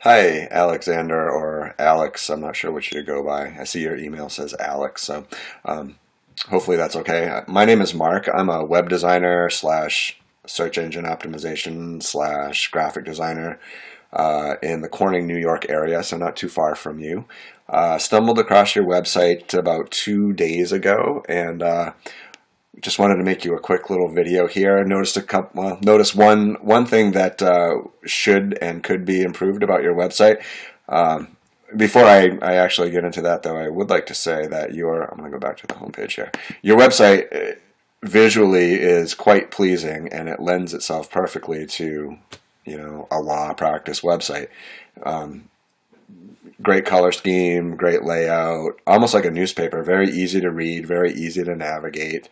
Hi, Alexander or Alex. I'm not sure which you go by. I see your email says Alex, so um, hopefully that's okay. My name is Mark. I'm a web designer slash search engine optimization slash graphic designer in the Corning, New York area, so not too far from you. Stumbled across your website about 2 days ago, and just wanted to make you a quick little video here. I noticed notice one thing that should and could be improved about your website. Um, Before I actually get into that, though, I would like to say that I'm going to go back to the homepage here. Your website visually is quite pleasing, and it lends itself perfectly to, a law practice website. Um, Great color scheme, great layout, almost like a newspaper. Very easy to read, very easy to navigate.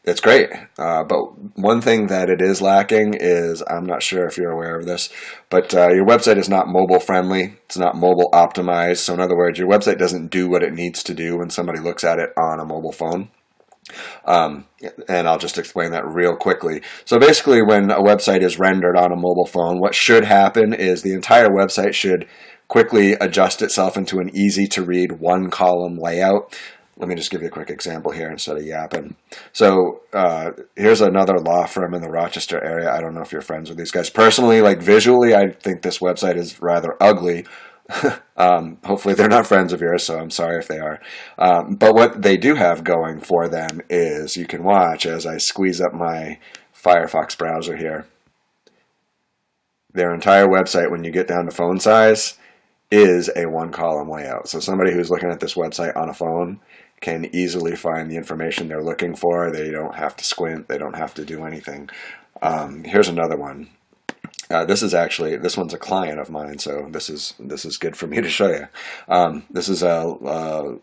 It's great, but one thing that it is lacking is, I'm not sure if you're aware of this, but your website is not mobile friendly. It's not mobile optimized. So in other words, your website doesn't do what it needs to do when somebody looks at it on a mobile phone. Um, and I'll just explain that real quickly. So basically, when a website is rendered on a mobile phone, what should happen is the entire website should quickly adjust itself into an easy to read one column layout. Let me just give you a quick example here instead of yapping. So here's another law firm in the Rochester area. I don't know if you're friends with these guys. Personally, like visually, I think this website is rather ugly. Hopefully they're not friends of yours, so I'm sorry if they are. But what they do have going for them is, you can watch as I squeeze up my Firefox browser here. Their entire website, when you get down to phone size, is a one-column layout. So somebody who's looking at this website on a phone can easily find the information they're looking for. They don't have to squint. They don't have to do anything. Here's another one. This one's a client of mine, so this is good for me to show you. This is a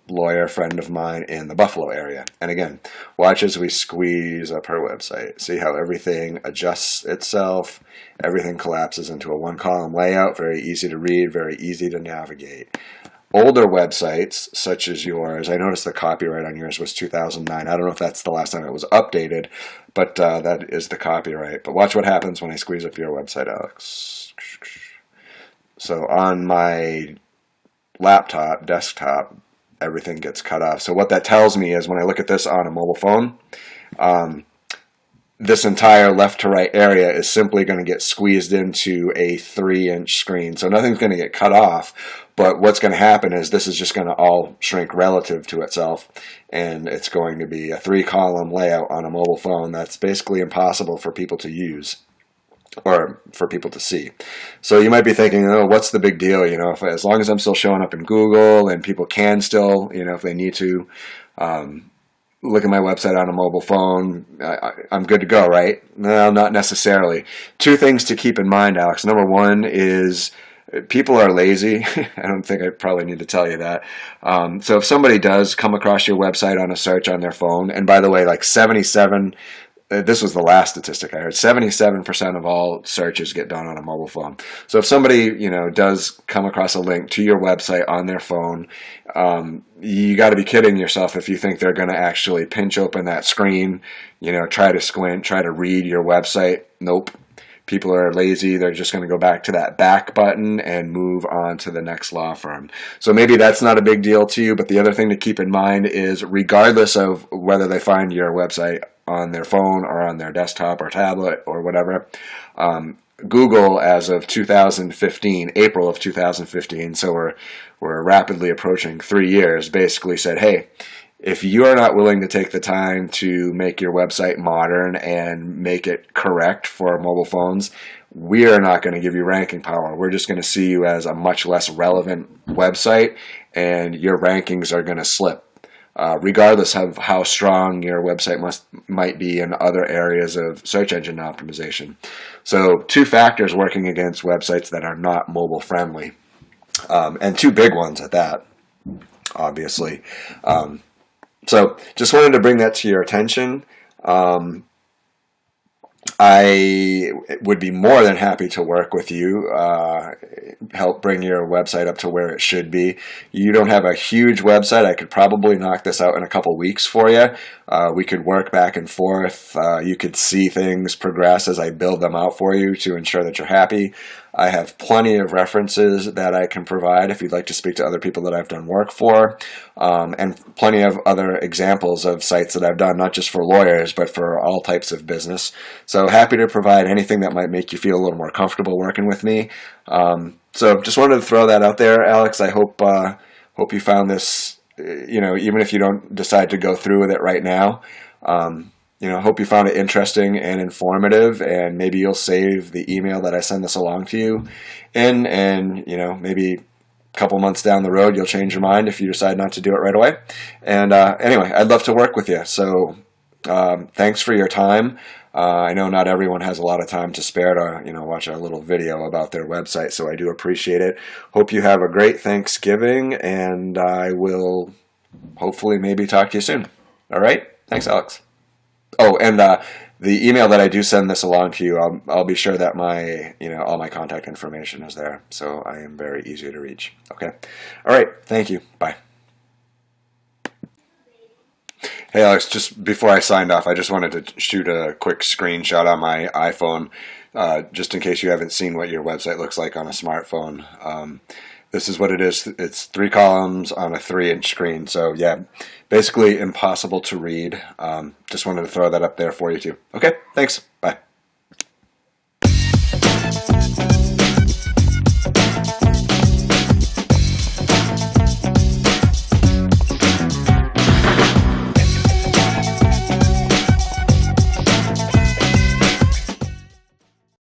lawyer friend of mine in the Buffalo area. And again, watch as we squeeze up her website. See how everything adjusts itself. Everything collapses into a one-column layout, very easy to read, very easy to navigate. Older websites, such as yours, I noticed the copyright on yours was 2009. I don't know if that's the last time it was updated, but that is the copyright. But watch what happens when I squeeze up your website, Alex. So on my desktop, everything gets cut off. So what that tells me is, when I look at this on a mobile phone, this entire left to right area is simply going to get squeezed into a 3-inch screen. So nothing's going to get cut off, but what's going to happen is this is just going to all shrink relative to itself, and it's going to be a 3-column layout on a mobile phone that's basically impossible for people to use, or for people to see. So you might be thinking, oh, what's the big deal? As long as I'm still showing up in Google and people can still, if they need to, look at my website on a mobile phone, I'm good to go, right? No, not necessarily. Two things to keep in mind, Alex. Number one is, people are lazy. I don't think I probably need to tell you that. So if somebody does come across your website on a search on their phone, and by the way, like 77, this was the last statistic I heard, 77% of all searches get done on a mobile phone. So if somebody, does come across a link to your website on their phone, you got to be kidding yourself if you think they're going to actually pinch open that screen, try to squint, try to read your website. Nope. People are lazy. They're just going to go back to that back button and move on to the next law firm. So maybe that's not a big deal to you, but the other thing to keep in mind is, regardless of whether they find your website on their phone or on their desktop or tablet or whatever, Google, as of 2015, April of 2015, so we're rapidly approaching 3 years, basically said, hey, if you are not willing to take the time to make your website modern and make it correct for mobile phones, we are not going to give you ranking power. We're just going to see you as a much less relevant website, and your rankings are going to slip, regardless of how strong your website might be in other areas of search engine optimization. So 2 factors working against websites that are not mobile friendly, and 2 big ones at that, obviously. So just wanted to bring that to your attention. I would be more than happy to work with you, help bring your website up to where it should be. You don't have a huge website. I could probably knock this out in a couple weeks for you. We could work back and forth. You could see things progress as I build them out for you to ensure that you're happy. I have plenty of references that I can provide if you'd like to speak to other people that I've done work for, and plenty of other examples of sites that I've done, not just for lawyers, but for all types of business. So happy to provide anything that might make you feel a little more comfortable working with me. So just wanted to throw that out there, Alex. I hope you found this, even if you don't decide to go through with it right now. Hope you found it interesting and informative, and maybe you'll save the email that I send this along to you in, and maybe a couple months down the road you'll change your mind if you decide not to do it right away. And anyway, I'd love to work with you. So thanks for your time. I know not everyone has a lot of time to spare to watch a little video about their website, so I do appreciate it. Hope you have a great Thanksgiving, and I will hopefully maybe talk to you soon. All right? Thanks, Alex. Oh, and the email that I do send this along to you, I'll be sure that my all my contact information is there, so I am very easy to reach. Okay. All right. Thank you. Bye. Hey, Alex, just before I signed off, I just wanted to shoot a quick screenshot on my iPhone, just in case you haven't seen what your website looks like on a smartphone. This is what it is. It's 3 columns on a 3-inch screen. So yeah, basically impossible to read. Just wanted to throw that up there for you too. Okay, thanks. Bye.